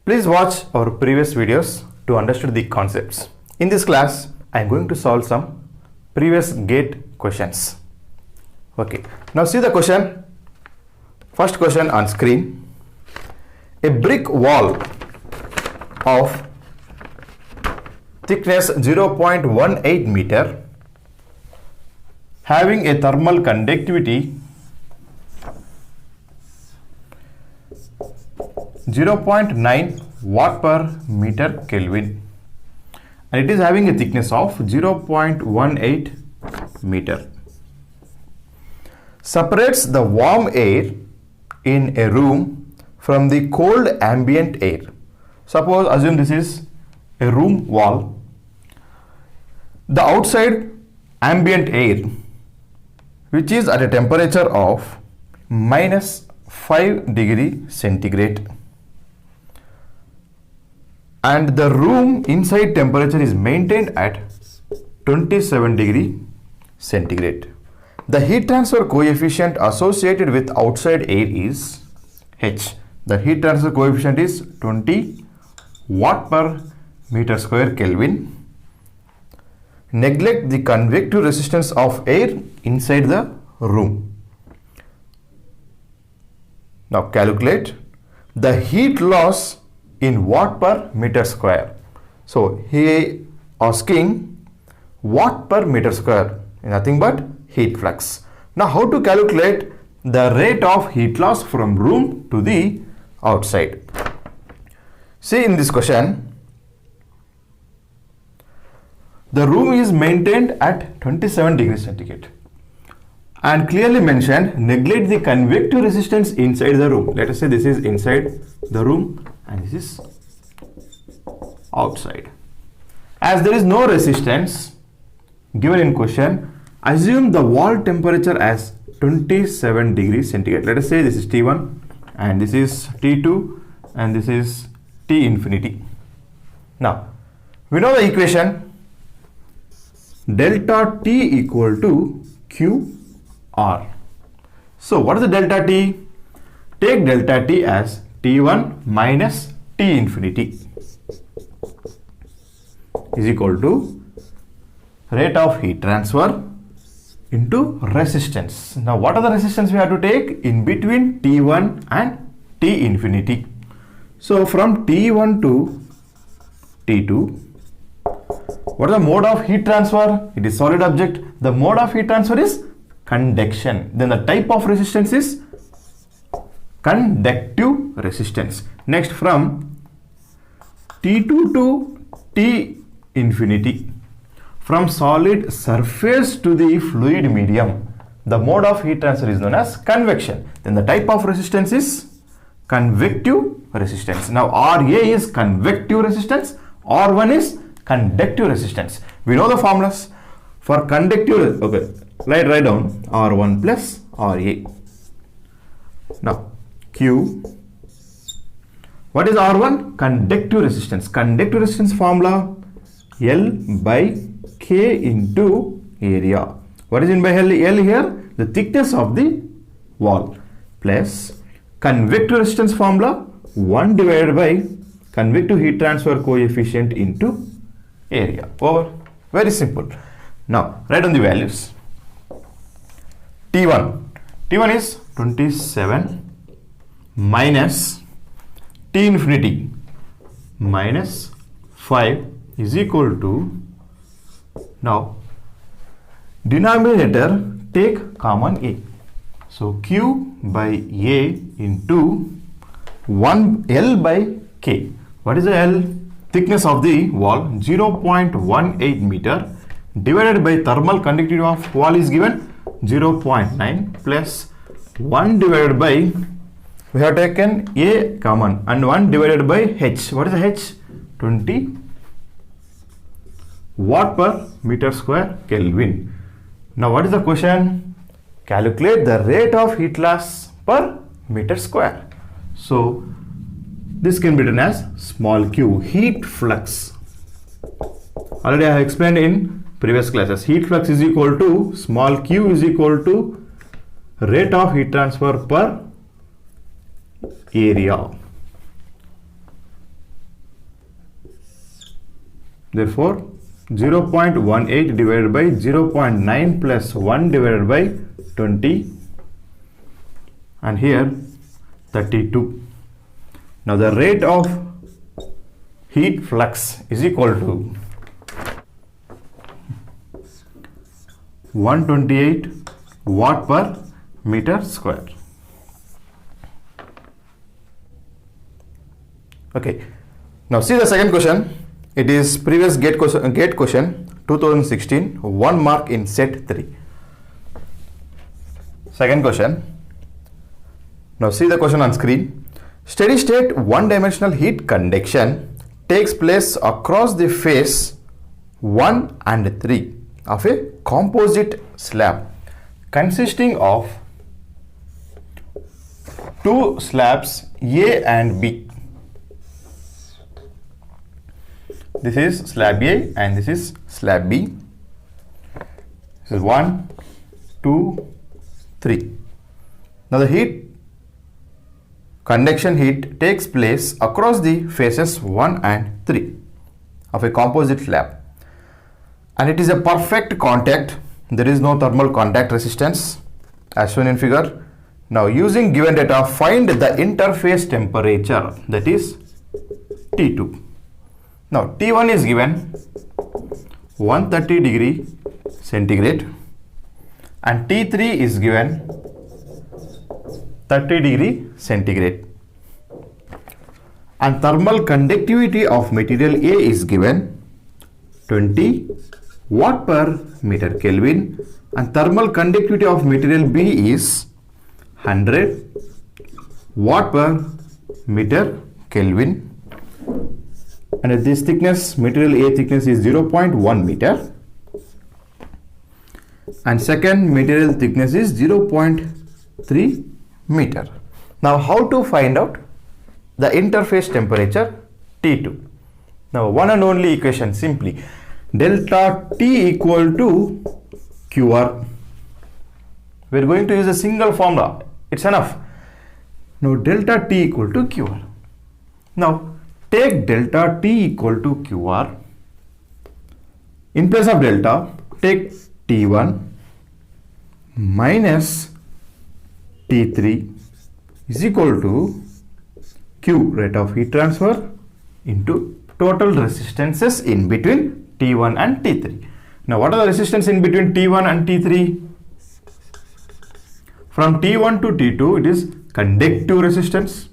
Please watch our previous videos to understand the concepts. In this class, I am going to solve some previous GATE questions. Okay, now see the question. First question on screen. A brick wall of thickness 0.18 meter having a thermal conductivity 0.9 watt per meter Kelvin, and it is having a thickness of 0.18 meter. Separates the warm air in a room from the cold ambient air. Suppose assume this is a room wall. The outside ambient air, which is at a temperature of -5 degree centigrade, and the room inside temperature is maintained at 27 degree centigrade. The heat transfer coefficient associated with outside air is H. The heat transfer coefficient is 20 watt per meter square Kelvin. Neglect the convective resistance of air inside the room. Now calculate the heat loss in watt per meter square. So he asking watt per meter square, nothing but heat flux. Now how to calculate the rate of heat loss from room to the outside? See in this question, the room is maintained at 27 degrees centigrade and clearly mentioned neglect the convective resistance inside the room. Let us say this is inside the room and this is outside. As there is no resistance given in question, assume the wall temperature as 27 degrees centigrade. Let us say this is T1 and this is T2 and this is T infinity. Now we know the equation delta T equal to QR. So what is the delta T? Take delta T as T1 minus T infinity is equal to rate of heat transfer into resistance. Now what are the resistance we have to take in between T1 and T infinity? So from T1 to T2, what is the mode of heat transfer? It is solid object. The mode of heat transfer is conduction. Then the type of resistance is conductive resistance. Next, from T2 to T infinity, from solid surface to the fluid medium, the mode of heat transfer is known as convection. Then the type of resistance is convective resistance. Now RA is convective resistance, R1 is conductive resistance. We know the formulas for conductive. Okay, write down R1 plus RA. Now Q, what is R1? Conductive resistance. Conductive resistance formula L by K into area. What is in by L here? The thickness of the wall, plus convective resistance formula 1 divided by convective heat transfer coefficient into area. Over. Very simple. Now write down the values. T1 is 27 minus T infinity minus 5 is equal to, now denominator take common A. So Q by A into 1 L by K. What is the L? Thickness of the wall 0.18 meter divided by thermal conductivity of wall is given 0.9 plus 1 divided by, we have taken A common, and 1 divided by H. What is the H? 20 watt per meter square Kelvin. Now what is the question? Calculate the rate of heat loss per meter square. So this can be written as small q, heat flux. Already I have explained in previous classes. Heat flux is equal to small q is equal to rate of heat transfer per area. Therefore 0.18 divided by 0.9 plus 1 divided by 20, and here 32. Now the rate of heat flux is equal to 128 watt per meter square. Okay, now see the second question. It is previous GATE question 2016, 1 mark in set 3. Second question. Now see the question on screen. Steady state one-dimensional heat conduction takes place across the face 1 and 3 of a composite slab consisting of two slabs A and B. This is slab A and this is slab B. This is 1, 2, 3. Now the conduction heat takes place across the faces 1 and 3 of a composite slab, and it is a perfect contact. There is no thermal contact resistance as shown in figure. Now using given data, find the interface temperature, that is T2. Now T1 is given 130 degree centigrade and T3 is given 30 degree centigrade, and thermal conductivity of material A is given 20 watt per meter Kelvin, and thermal conductivity of material B is 100 watt per meter Kelvin, and this thickness, material A thickness is 0.1 meter and second material thickness is 0.3 meter. Now how to find out the interface temperature T2? Now one and only equation, simply delta T equal to QR. We are going to use a single formula, it's enough. Now delta T equal to QR. Now take delta T equal to QR. In place of delta, take T1 minus T3 is equal to Q, rate of heat transfer, into total resistances in between T1 and T3. Now what are the resistance in between T1 and T3? From T1 to T2 it is conductive resistance,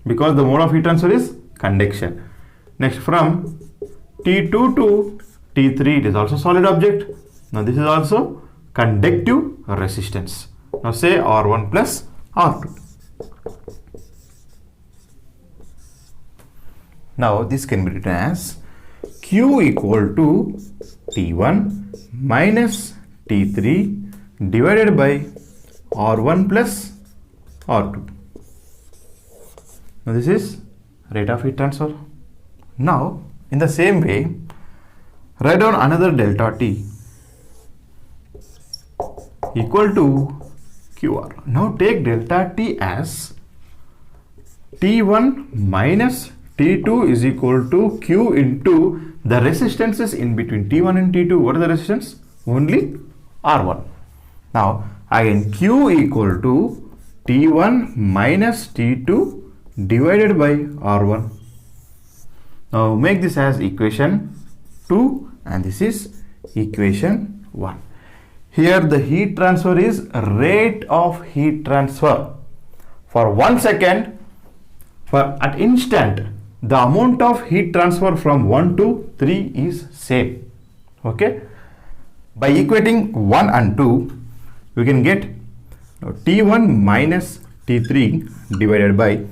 because the mode of heat transfer is conduction. Next, from T2 to T3 it is also solid object. Now this is also conductive resistance. Now say R1 plus R2. Now this can be written as Q equal to T1 minus T3 divided by R1 plus R2. Now this is rate of heat transfer. Now in the same way, write down another delta T equal to QR. Now take delta T as T1 minus T2 is equal to Q into the resistances in between T1 and T2. What is the resistance? Only R1. Now again Q equal to T1 minus T2 divided by R1. Now make this as equation 2 and this is equation 1. Here the heat transfer is rate of heat transfer. For 1 second, for at instant, the amount of heat transfer from 1 to 3 is same. Okay. By equating 1 and 2, we can get T1 minus T3 divided by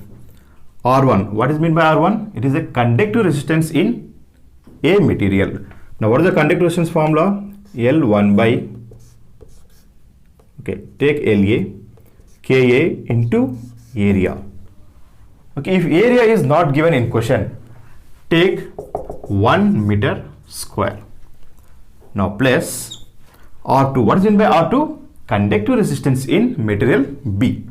R1. What is meant by R1? It is a conductive resistance in a material. Now what is the conductive resistance formula? L1 by, okay, take LA, KA into area. Okay, if area is not given in question, take 1 meter square. Now plus R2. What is meant by R2? Conductive resistance in material B.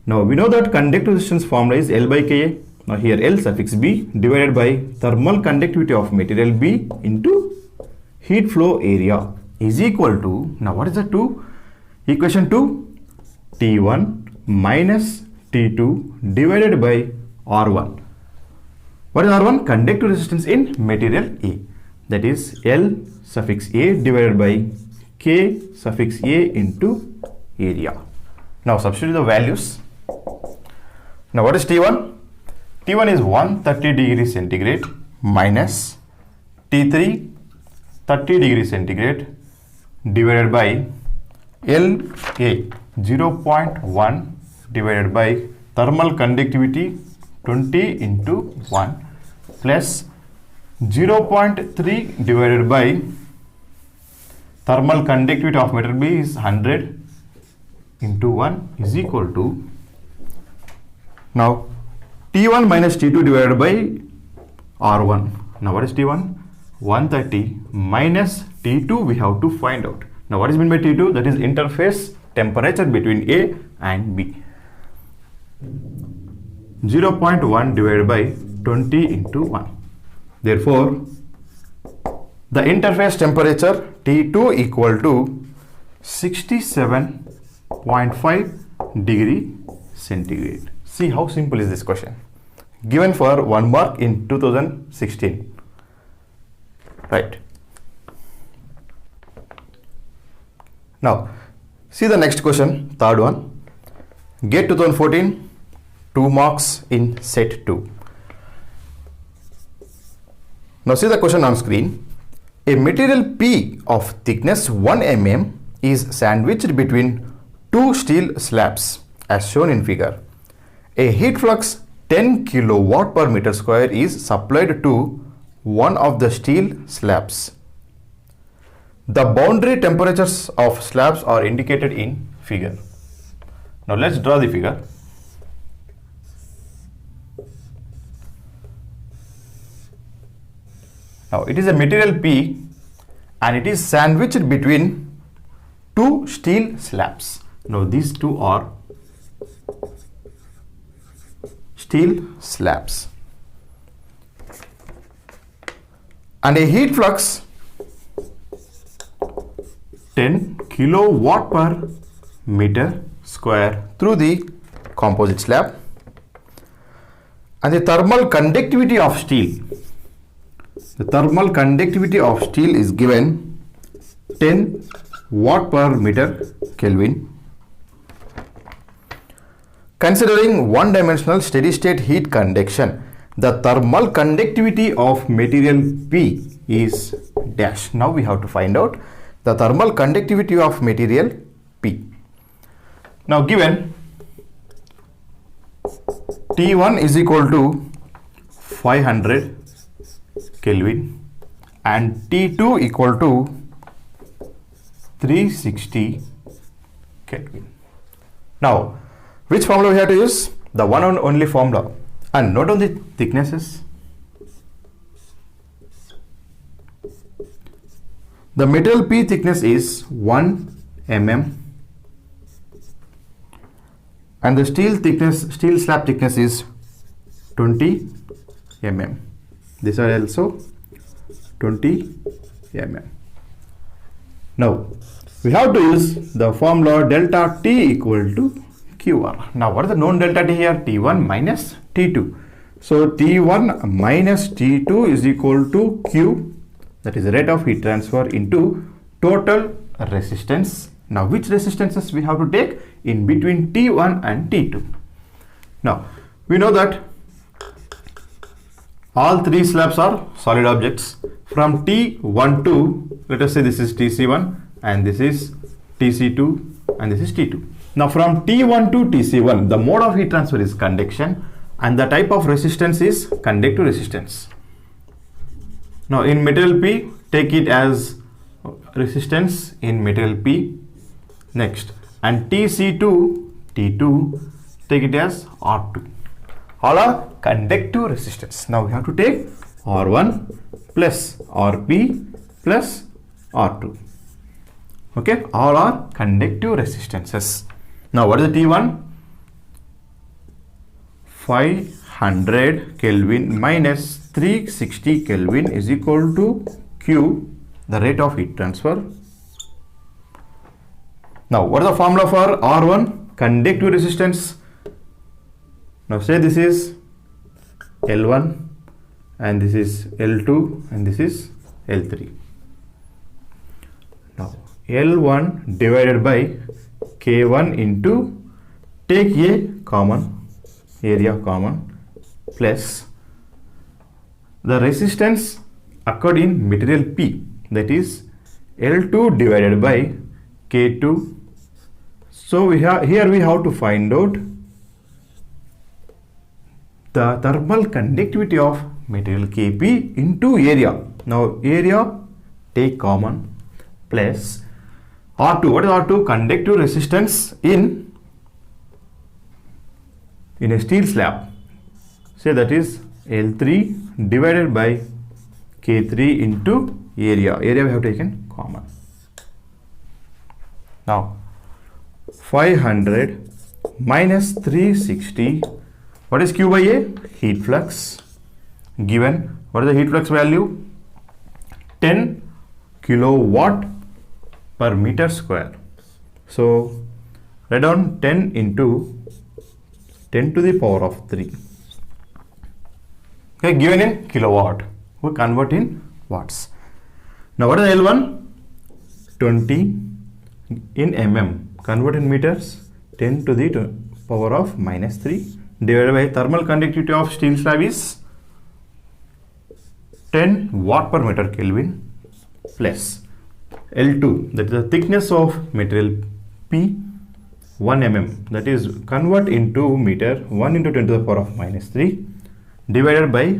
Now we know that conductive resistance formula is L by Ka. Now here L suffix B divided by thermal conductivity of material B into heat flow area is equal to, now what is the 2? Equation 2, T1 minus T2 divided by R1. What is R1? Conductive resistance in material A. That is L suffix A divided by K suffix A into area. Now substitute the values. Now what is T1? T1 is 130 degrees centigrade minus T3 30 degrees centigrade divided by LA 0.1 divided by thermal conductivity 20 into 1 plus 0.3 divided by thermal conductivity of material B is 100 into 1 is equal to, now T1 minus T2 divided by R1. Now what is T1? 130 minus T2 we have to find out. Now what is meant by T2? That is interface temperature between A and B. 0.1 divided by 20 into 1. Therefore, the interface temperature T2 equal to 67.5 degree centigrade. See how simple is this question. Given for 1 mark in 2016. Right. Now, see the next question, third one. Get 2014, 2 marks in set 2. Now see the question on screen. A material P of thickness 1 mm is sandwiched between 2 steel slabs as shown in figure. A heat flux 10 kilowatt per meter square is supplied to one of the steel slabs. The boundary temperatures of slabs are indicated in figure. Now let's draw the figure. Now it is a material P and it is sandwiched between 2 steel slabs. Now these two are steel slabs. And a heat flux 10 kilowatt per meter square through the composite slab, and the thermal conductivity of steel. The thermal conductivity of steel is given 10 watt per meter Kelvin. Considering one-dimensional steady-state heat conduction, the thermal conductivity of material P is dash. Now we have to find out the thermal conductivity of material P. Now given T1 is equal to 500 Kelvin and T2 equal to 360 Kelvin. Now which formula we have to use? The one and only formula. And note on the thicknesses. The material P thickness is 1 mm and the steel slab thickness is 20 mm. These are also 20 mm. Now we have to use the formula delta T equal to QR. Now what is the known delta T here? T1 minus T2. So T1 minus T2 is equal to Q, that is the rate of heat transfer, into total resistance. Now which resistances we have to take in between T1 and T2? Now we know that all 3 slabs are solid objects. From T1 to, let us say this is TC1 and this is TC2 and this is T2. Now from T1 to TC1, the mode of heat transfer is conduction and the type of resistance is conductive resistance. Now in material P, take it as resistance in material P. Next, and TC2, T2, take it as R2. All are conductive resistance. Now we have to take R1 plus RP plus R2. Okay, all are conductive resistances. Now what is the T1? 500 Kelvin minus 360 Kelvin is equal to Q, the rate of heat transfer. Now, what is the formula for R1? Conductive resistance. Now, say this is L1 and this is L2 and this is L3. Now, L1 divided by K1 into, take a common, area common, plus the resistance occurred in material P, that is L2 divided by K2. So here we have to find out the thermal conductivity of material Kp into area. Now area take common plus R2. What is R2? Conductive resistance in a steel slab. Say that is L3 divided by K3 into area. Area we have taken common. Now 500 minus 360. What is Q by A? Heat flux. Given, what is the heat flux value? 10 kilowatt per meter square. So write down 10 into 10 to the power of 3. Okay, given in kilowatt. We convert in watts. Now what is L1? 20 in mm. Convert in meters. 10 to the power of minus 3 divided by thermal conductivity of steel slab is 10 watt per meter Kelvin plus L2, that is the thickness of material P, 1 mm, that is convert into meter, 1 into 10 to the power of minus 3 divided by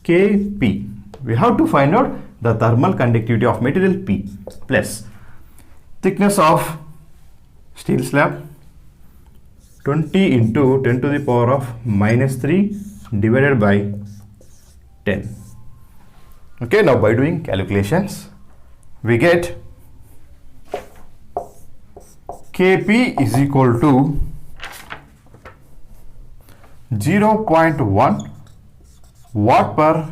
Kp. We have to find out the thermal conductivity of material P plus thickness of steel slab, 20 into 10 to the power of minus 3 divided by 10. Okay, now by doing calculations, we get Kp is equal to 0.1 watt per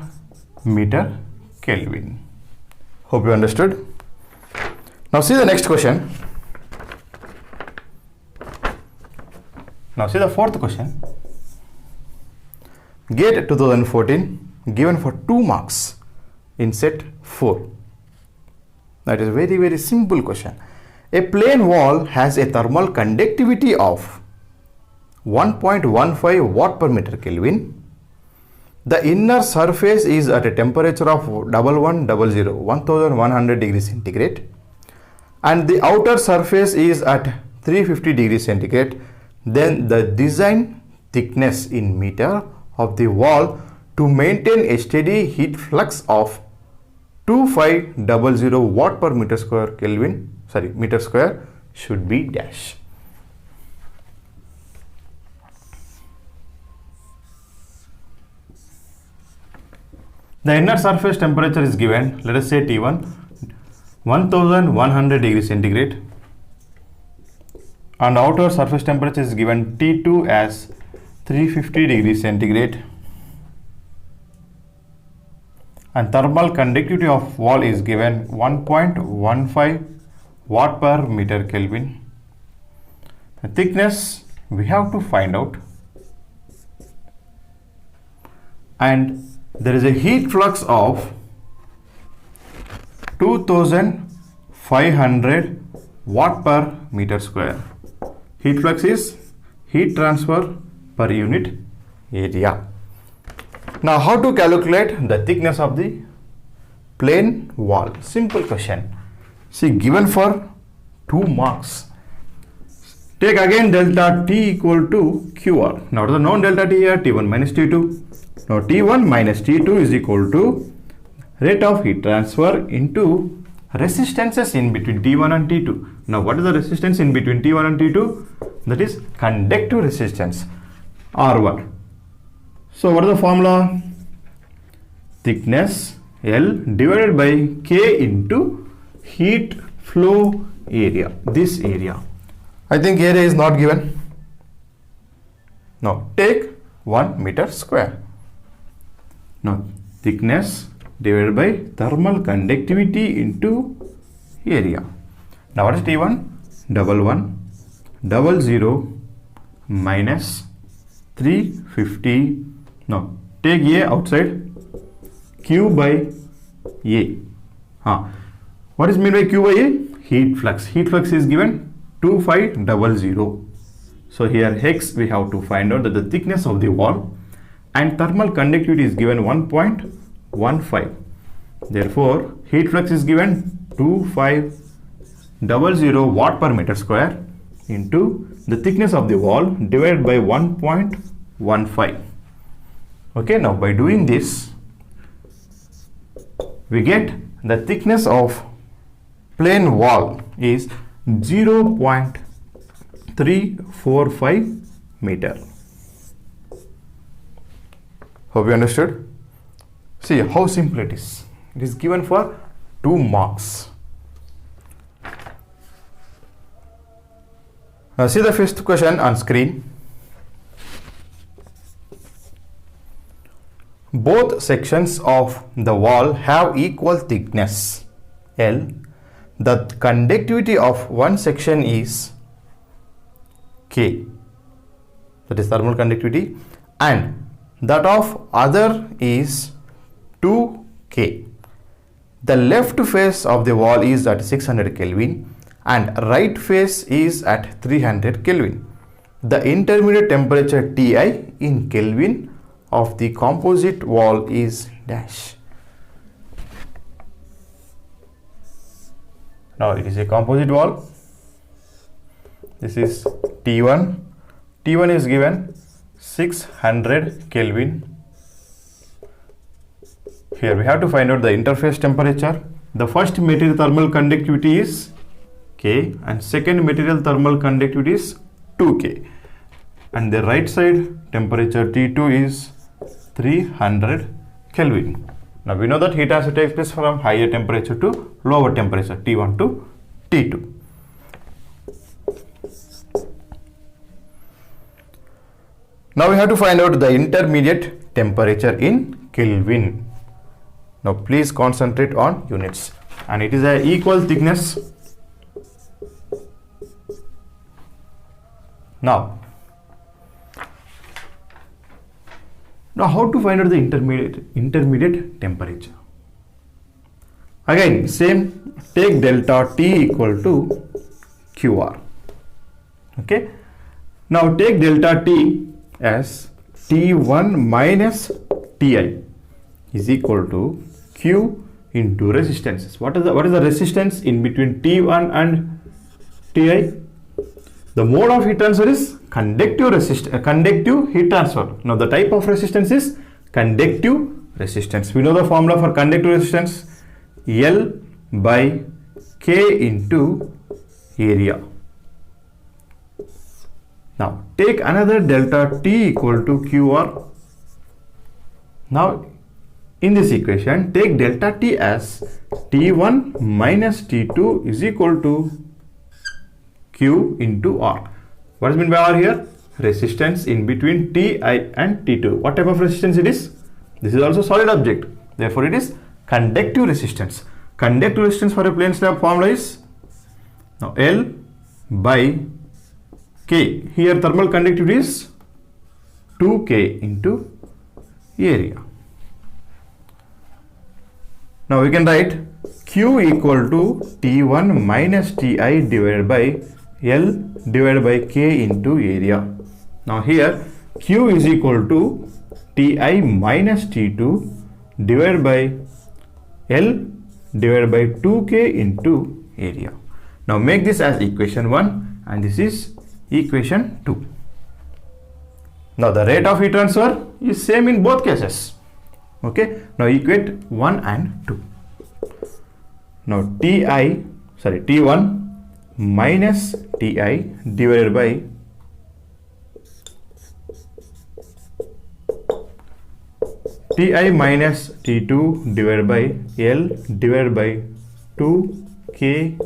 meter Kelvin. Hope you understood. Now see the next question. Now see the fourth question. GATE 2014 given for 2 marks in set 4. That is a very simple question. A plain wall has a thermal conductivity of 1.15 watt per meter Kelvin. The inner surface is at a temperature of 1100 degrees centigrade and the outer surface is at 350 degrees centigrade. Then the design thickness in meter of the wall to maintain a steady heat flux of 2500 watt per meter square Kelvin, meter square should be dash. The inner surface temperature is given, let us say T1, 1100 degrees centigrade, and outer surface temperature is given T2 as 350 degrees centigrade, and thermal conductivity of wall is given 1.15 watt per meter Kelvin. The thickness we have to find out, and there is a heat flux of 2500 watt per meter square. Heat flux is heat transfer per unit area. Now how to calculate the thickness of the plain wall? Simple question. See, given for 2 marks. Take again delta T equal to QR. Now what is the known delta T here? T1 minus T2. Now T1 minus T2 is equal to rate of heat transfer into resistances in between T1 and T2. Now what is the resistance in between T1 and T2? That is conductive resistance, R1. So what is the formula? Thickness L divided by K into heat flow area, this area. I think area is not given. Now take 1 meter square. Now thickness divided by thermal conductivity into area. Now what is T1? 1100 minus 350. Now take A outside, Q by A. What is meant by Q by A? Heat flux. Heat flux is given 2500. So here X we have to find out that the thickness of the wall, and thermal conductivity is given 1.15. Therefore heat flux is given 2500 watt per meter square into the thickness of the wall divided by 1.15. Okay, now by doing this we get the thickness of plain wall is 0.345 meter. Hope you understood. See how simple it is. It is given for 2 marks. Now see the fifth question on screen. Both sections of the wall have equal thickness L. The conductivity of one section is K, that is thermal conductivity, and that of other is 2K. The left face of the wall is at 600 Kelvin and right face is at 300 Kelvin. The intermediate temperature Ti in Kelvin of the composite wall is dash. Now it is a composite wall. This is T1. T1 is given 600 Kelvin. Here we have to find out the interface temperature. The first material thermal conductivity is K and second material thermal conductivity is 2K. And the right side temperature T2 is 300 Kelvin. Now we know that heat transfer takes place from higher temperature to lower temperature T1 to T2. Now we have to find out the intermediate temperature in Kelvin. Now please concentrate on units, and it is a equal thickness. Now how to find out the intermediate temperature? Again same, take delta T equal to QR. Okay, now take delta T as T1 minus Ti is equal to Q into resistances. What is the resistance in between T1 and Ti? The mode of heat transfer is conductive heat transfer. Now the type of resistance is conductive resistance. We know the formula for conductive resistance, L by K into area. Now take another delta T equal to QR. Now in this equation take delta T as T1 minus T2 is equal to Q into R. What is meant by R here? Resistance in between Ti and T2. What type of resistance it is? This is also solid object. Therefore it is conductive resistance. Conductive resistance for a plane slab formula is now L by K. Here thermal conductivity is 2K into area. Now we can write Q equal to T1 minus Ti divided by L divided by K into area. Now here Q is equal to Ti minus T2 divided by L divided by 2K into area. Now make this as equation 1 and this is equation 2. Now the rate of heat transfer is same in both cases. Okay, now equate 1 and 2. Now T1 minus Ti divided by Ti minus T2 divided by L divided by 2Ke.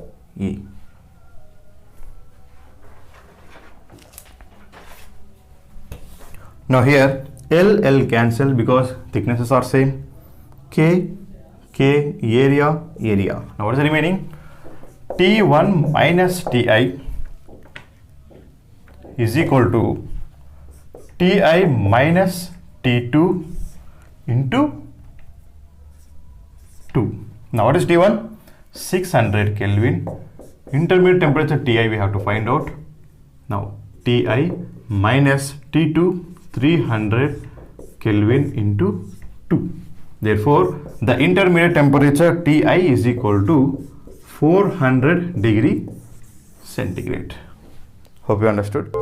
Now here L cancel because thicknesses are same. K area. Now what is the remaining? T1 minus Ti is equal to Ti minus T2 into 2. Now what is T1? 600 Kelvin. Intermediate temperature Ti we have to find out. Now Ti minus T2 300 Kelvin into 2. Therefore, the intermediate temperature Ti is equal to 400 degree centigrade. Hope you understood.